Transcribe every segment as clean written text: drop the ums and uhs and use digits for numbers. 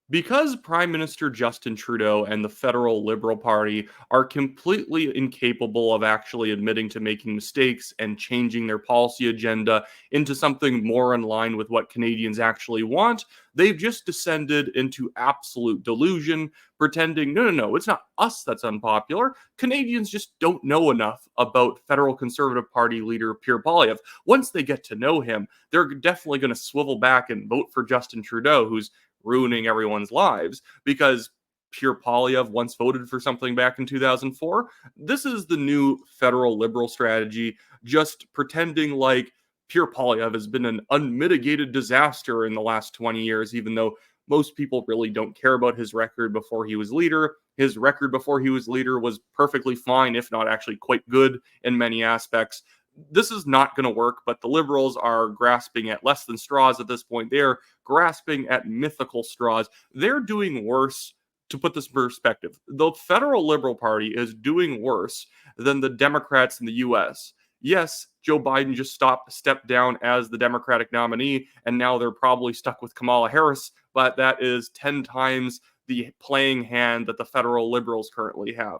Because Prime Minister Justin Trudeau and the federal Liberal Party are completely incapable of actually admitting to making mistakes and changing their policy agenda into something more in line with what Canadians actually want, they've just descended into absolute delusion, pretending, no, it's not us that's unpopular. Canadians just don't know enough about federal Conservative Party leader Pierre Poilievre. Once they get to know him, they're definitely going to swivel back and vote for Justin Trudeau, who's ruining everyone's lives because Pierre Poilievre once voted for something back in 2004. This is the new federal liberal strategy, just pretending like Pierre Poilievre has been an unmitigated disaster in the last 20 years, even though most people really don't care about his record before he was leader. His record before he was leader was perfectly fine, if not actually quite good in many aspects. This is not going to work, but the Liberals are grasping at less than straws at this point. They're grasping at mythical straws. They're doing worse. To put this in perspective, the federal Liberal Party is doing worse than the Democrats in the US. Yes, Joe Biden just stepped down as the Democratic nominee, and now they're probably stuck with Kamala Harris, but that is 10 times the playing hand that the federal Liberals currently have.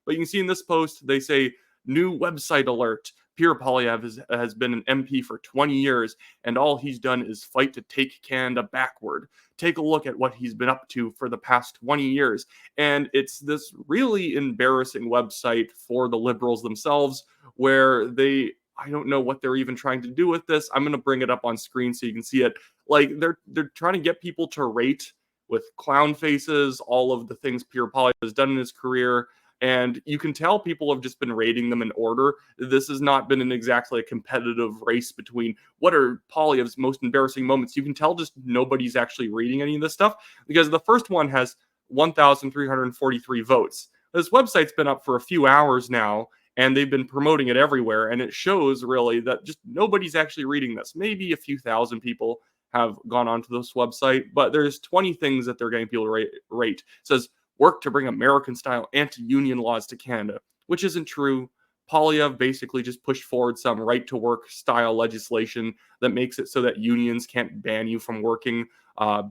But you can see in this post, they say, new website alert. Pierre Poilievre has been an MP for 20 years, and all he's done is fight to take Canada backward. Take a look at what he's been up to for the past 20 years. And it's this really embarrassing website for the Liberals themselves, where I don't know what they're even trying to do with this. I'm going to bring it up on screen so you can see it. Like, they're trying to get people to rate with clown faces all of the things Pierre Poilievre has done in his career. And you can tell people have just been rating them in order. This has not been exactly a competitive race between what are Poilievre's most embarrassing moments. You can tell just nobody's actually reading any of this stuff because the first one has 1,343 votes. This website's been up for a few hours now, and they've been promoting it everywhere. And it shows really that just nobody's actually reading this. Maybe a few thousand people have gone onto this website, but there's 20 things that they're getting people to rate. It says, work to bring American-style anti-union laws to Canada, which isn't true. Poilievre basically just pushed forward some right-to-work style legislation that makes it so that unions can't ban you from working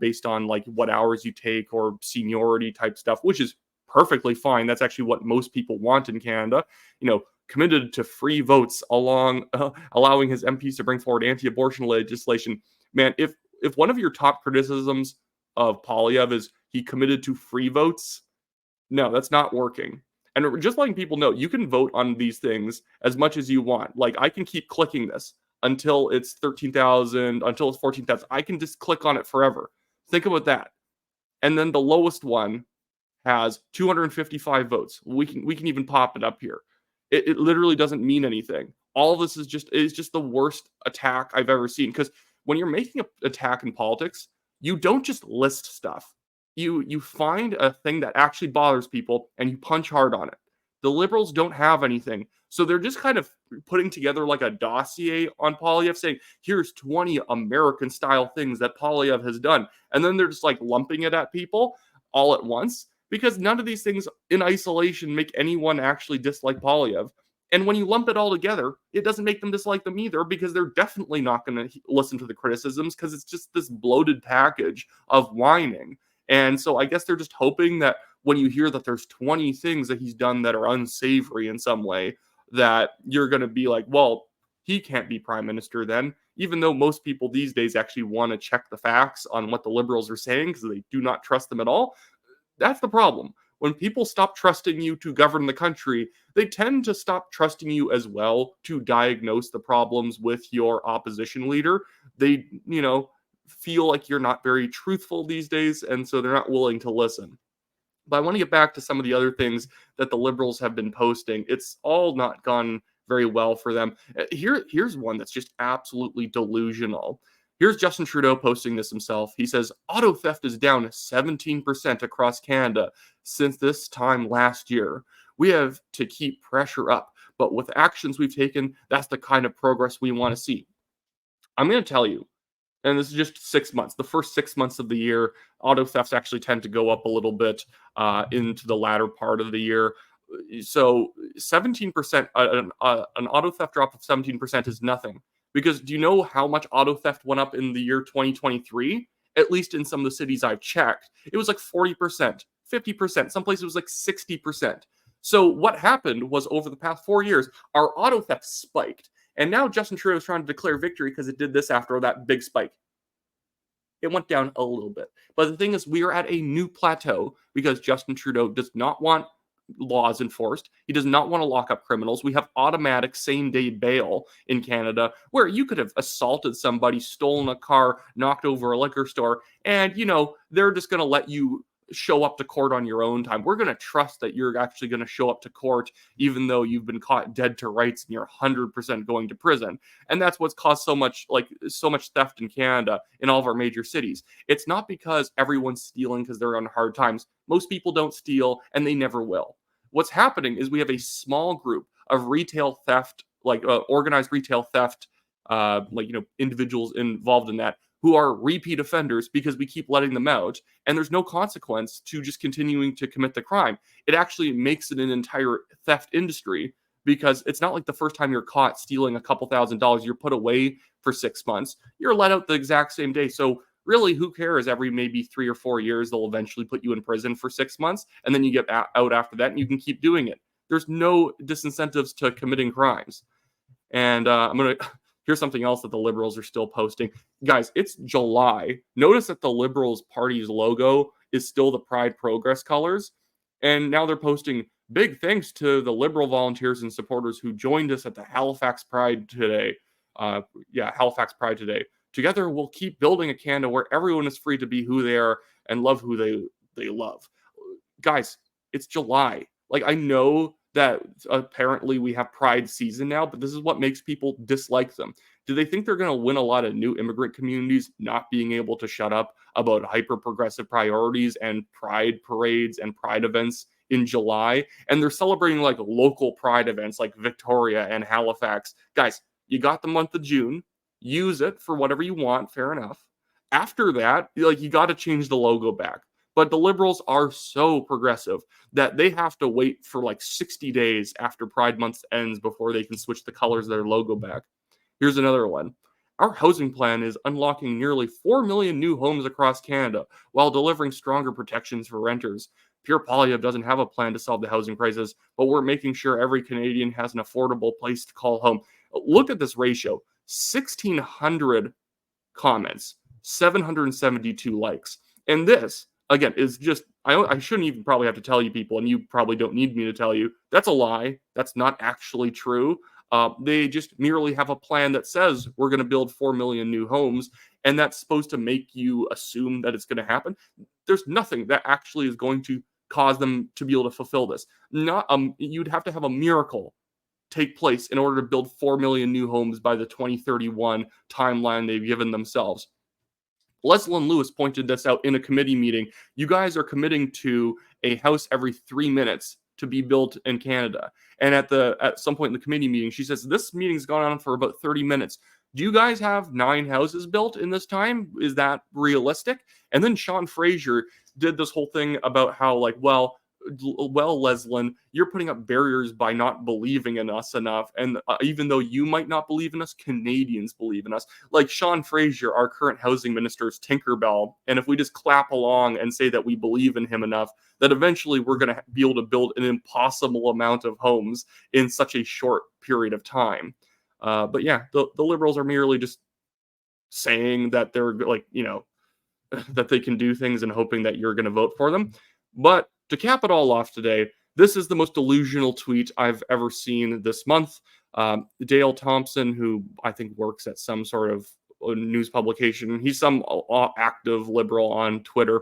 based on like what hours you take or seniority type stuff, which is perfectly fine. That's actually what most people want in Canada. You know, committed to free votes allowing his MPs to bring forward anti-abortion legislation. Man, if one of your top criticisms of Poilievre is he committed to free votes, no, that's not working. And just letting people know, you can vote on these things as much as you want. Like, I can keep clicking this until it's 13,000, until it's 14,000. I can just click on it forever. Think about that. And then the lowest one has 255 votes. We can even pop it up here. It literally doesn't mean anything. All of this is just the worst attack I've ever seen. Because when you're making an attack in politics, you don't just list stuff. You find a thing that actually bothers people and you punch hard on it. The Liberals don't have anything. So they're just kind of putting together like a dossier on Poilievre saying, here's 20 American style things that Poilievre has done. And then they're just like lumping it at people all at once because none of these things in isolation make anyone actually dislike Poilievre. And when you lump it all together, it doesn't make them dislike them either because they're definitely not going to listen to the criticisms because it's just this bloated package of whining. And so I guess they're just hoping that when you hear that there's 20 things that he's done that are unsavory in some way, that you're going to be like, well, he can't be prime minister then, even though most people these days actually want to check the facts on what the Liberals are saying because they do not trust them at all. That's the problem. When people stop trusting you to govern the country, they tend to stop trusting you as well to diagnose the problems with your opposition leader. They, feel like you're not very truthful these days, and so they're not willing to listen. But I want to get back to some of the other things that the Liberals have been posting. It's all not gone very well for them. Here's one that's just absolutely delusional. Here's Justin Trudeau posting this himself. He says, auto theft is down 17% across Canada since this time last year. We have to keep pressure up, but with actions we've taken, that's the kind of progress we want to see. I'm going to tell you, and this is just 6 months. The first 6 months of the year, auto thefts actually tend to go up a little bit into the latter part of the year. So 17%, an auto theft drop of 17% is nothing. Because do you know how much auto theft went up in the year 2023? at least in some of the cities I've checked. It was like 40%, 50%. Some places it was like 60%. So what happened was over the past 4 years, our auto theft spiked. And now Justin Trudeau is trying to declare victory because it did this after that big spike. It went down a little bit. But the thing is, we are at a new plateau because Justin Trudeau does not want laws enforced. He does not want to lock up criminals. We have automatic same-day bail in Canada where you could have assaulted somebody, stolen a car, knocked over a liquor store, and, they're just going to let you show up to court on your own time. We're going to trust that you're actually going to show up to court even though you've been caught dead to rights and you're 100% going to prison. And that's what's caused so much theft in Canada in all of our major cities. It's not because everyone's stealing because they're on hard times. Most people don't steal and they never will. What's happening is we have a small group of retail theft, organized retail theft, individuals involved in that who are repeat offenders because we keep letting them out, and there's no consequence to just continuing to commit the crime. It actually makes it an entire theft industry because it's not like the first time you're caught stealing a couple $1,000s, you're put away for 6 months. You're let out the exact same day. So really, who cares? Every maybe 3 or 4 years, they'll eventually put you in prison for 6 months, and then you get out after that, and you can keep doing it. There's no disincentives to committing crimes. And here's something else that the Liberals are still posting. Guys, it's July. Notice that the Liberals Party's logo is still the Pride Progress colors. And now they're posting big thanks to the Liberal volunteers and supporters who joined us at the Halifax Pride today. Halifax Pride today. Together, we'll keep building a Canada where everyone is free to be who they are and love who they love. Guys, it's July. I know that apparently we have Pride season now, but this is what makes people dislike them. Do they think they're going to win a lot of new immigrant communities not being able to shut up about hyper-progressive priorities and Pride parades and Pride events in July? And they're celebrating local Pride events like Victoria and Halifax. Guys, you got the month of June. Use it for whatever you want. Fair enough. After that, you got to change the logo back. But the Liberals are so progressive that they have to wait for 60 days after Pride Month ends before they can switch the colors of their logo back. Here's another one. Our housing plan is unlocking nearly 4 million new homes across Canada while delivering stronger protections for renters. Pure Polyev doesn't have a plan to solve the housing crisis, but we're making sure every Canadian has an affordable place to call home. Look at this ratio. 1,600 comments, 772 likes. And this, again, is just, I shouldn't even probably have to tell you people, and you probably don't need me to tell you, that's a lie. That's not actually true. They just merely have a plan that says we're going to build 4 million new homes, and that's supposed to make you assume that it's going to happen. There's nothing that actually is going to cause them to be able to fulfill this. You'd have to have a miracle take place in order to build 4 million new homes by the 2031 timeline they've given themselves. Leslie Lewis pointed this out in a committee meeting. You guys are committing to a house every 3 minutes to be built in Canada. And at some point in the committee meeting, she says, this meeting's gone on for about 30 minutes. Do you guys have 9 houses built in this time? Is that realistic? And then Sean Fraser did this whole thing about how Leslin, you're putting up barriers by not believing in us enough. And even though you might not believe in us, Canadians believe in us. Sean Fraser, our current housing minister, is Tinkerbell. And if we just clap along and say that we believe in him enough, that eventually we're going to be able to build an impossible amount of homes in such a short period of time. But yeah, the Liberals are merely just saying that they're that they can do things and hoping that you're going to vote for them. But to cap it all off today, this is the most delusional tweet I've ever seen this month. Dale Thompson, who I think works at some sort of news publication, he's some active liberal on Twitter.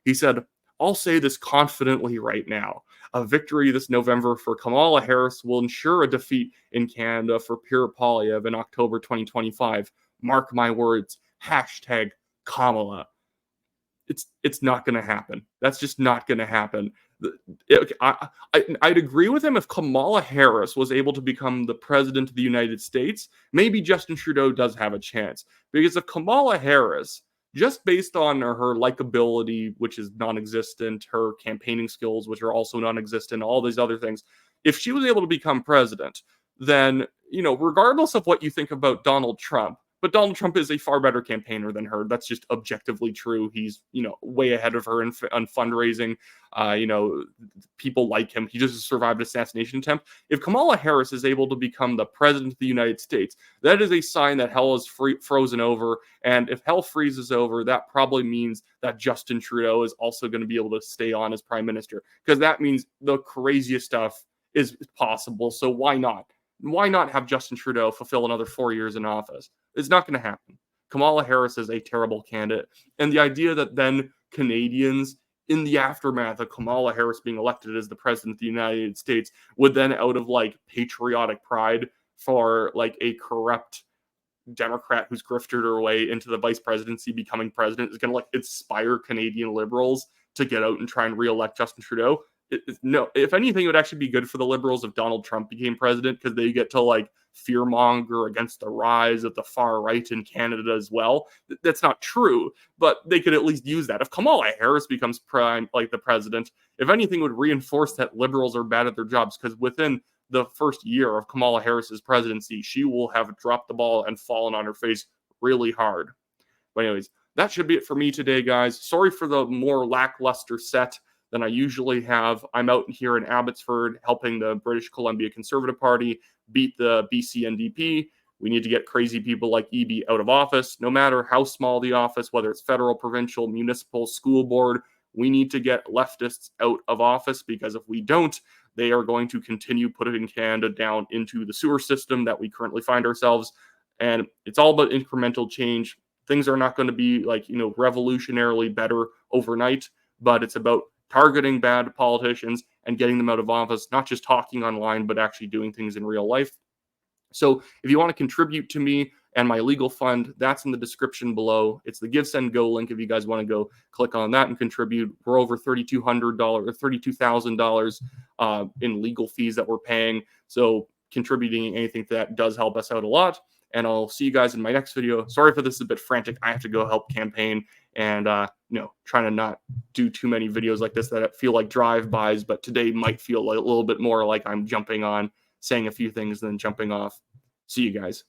He said, I'll say this confidently right now. A victory this November for Kamala Harris will ensure a defeat in Canada for Pure Polyev in October 2025. Mark my words. Hashtag Kamala. It's not going to happen. That's just not going to happen. I'd agree with him if Kamala Harris was able to become the president of the United States. Maybe Justin Trudeau does have a chance. Because if Kamala Harris, just based on her likability, which is non-existent, her campaigning skills, which are also non-existent, all these other things, if she was able to become president, then, regardless of what you think about Donald Trump, But Donald Trump is a far better campaigner than her. That's just objectively true. He's, way ahead of her on fundraising. People like him. He just survived an assassination attempt. If Kamala Harris is able to become the president of the United States, that is a sign that hell is frozen over. And if hell freezes over, that probably means that Justin Trudeau is also going to be able to stay on as prime minister, because that means the craziest stuff is possible. So why not? Why not have Justin Trudeau fulfill another 4 years in office? It's not going to happen. Kamala Harris is a terrible candidate. And the idea that then Canadians, in the aftermath of Kamala Harris being elected as the president of the United States, would then, out of like patriotic pride for like a corrupt Democrat who's grifted her way into the vice presidency becoming president, is going to like inspire Canadian liberals to get out and try and re-elect Justin Trudeau. No, if anything, it would actually be good for the liberals if Donald Trump became president, because they get to like fearmonger against the rise of the far right in Canada as well. That's not true, but they could at least use that. If Kamala Harris becomes the president, if anything, would reinforce that liberals are bad at their jobs, because within the first year of Kamala Harris's presidency, she will have dropped the ball and fallen on her face really hard. But anyways, that should be it for me today, guys. Sorry for the more lackluster set than I usually have. I'm out here in Abbotsford helping the British Columbia Conservative Party beat the BC NDP. We need to get crazy people like EB out of office, no matter how small the office, whether it's federal, provincial, municipal, school board. We need to get leftists out of office, because if we don't, they are going to continue putting Canada down into the sewer system that we currently find ourselves. And it's all about incremental change. Things are not going to be revolutionarily better overnight, but it's about targeting bad politicians and getting them out of office, not just talking online, but actually doing things in real life. So if you want to contribute to me and my legal fund, that's in the description below. It's the Give, Send, Go link if you guys want to go click on that and contribute. We're over $3,200 or $32,000 in legal fees that we're paying. So contributing anything to that does help us out a lot. And I'll see you guys in my next video. Sorry for this is a bit frantic. I have to go help campaign and, trying to not do too many videos like this that feel like drive-bys, but today might feel a little bit more like I'm jumping on, saying a few things, and then jumping off. See you guys.